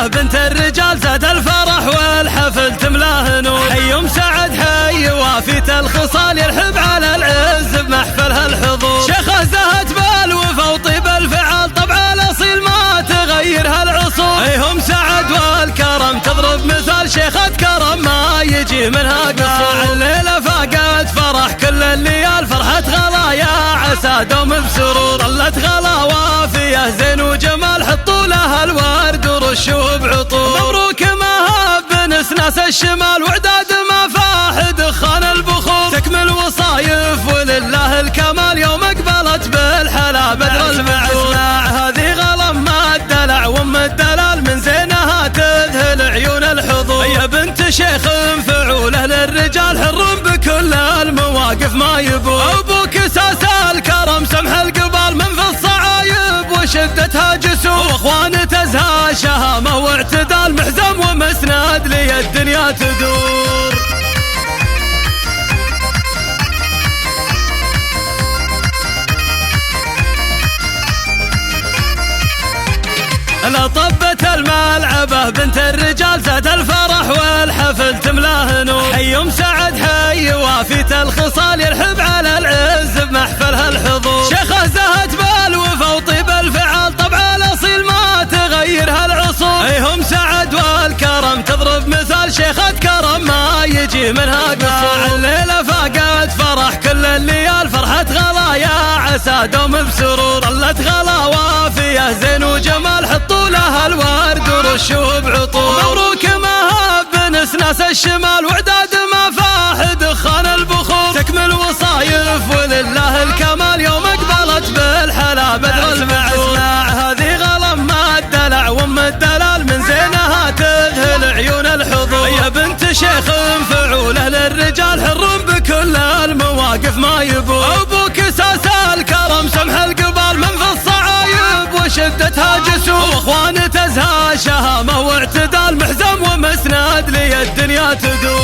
بنت الرجال زاد الفرح والحفل تملاه نور. حي سعد حي وافيت الخصال يرحب على العز بمحفلها الحضور. شيخة زهت بالوفا وطيب الفعال طبع الاصيل ما تغيرها العصور. هم سعد والكرم تضرب مثال شيخة كرم ما يجي منها قصور. الليلة فاقت فرح كل الليال فرحة غلا يا عسى دوم بسرور. ظلت غلا وافية زين وجمال حطوا لها الورد ورشوا بعطور. مبروك مهاب نسناس الشمال وعداد ما فاح دخان البخور. تكمل وصايف ولله الكمال يوم اقبلت بالحلا بدر المعصور. هذه غلم ما الدلع وام الدلال من زينها تذهل عيون الحضور. يا بنت شيخ فعوله للرجال حر بكل المواقف ما يبور. ابوك اساس الكرم سمح القبال من في الصعايب وشدتها جسور. واخوان تزهى شهامه واعتدال محزم ومسند لي الدنيا تدور. لطبت الملعبة بنت الرجال زاد الفرح والحفل تملاه نور. حي سعد حي وافيت الخصال يرحب على العز بمحفلها الحضور. شيخة زهت بالوفا وطيب الفعال طبع الاصيل ما تغيرها العصور. هم سعد والكرم تضرب مثال شيخة كرم ما يجي منها قصور. الليلة فاقت فرح كل الليال فرحة غلا يا عسى دوم بسرور. ظلت غلا وافية زين وجمال حطوا لها الورد ورشوا بعطور. مبروك مهاب نسناس الشمال وعداد ما فاح دخان البخور. تكمل وصايف ولله الكمال يوم اقبلت بالحلا بدر المعصور. هذه غلم ما الدلع وام الدلال من زينها تذهل عيون الحضور. يا بنت شيخ فعوله للرجال حر بكل المواقف ما يبور. ابوك اساس الكرم سمح القبال من في الصعايب وشدتها جسور. واخوان تزهى شهامه واعتدال محزم ومسند لي الدنيا تدور.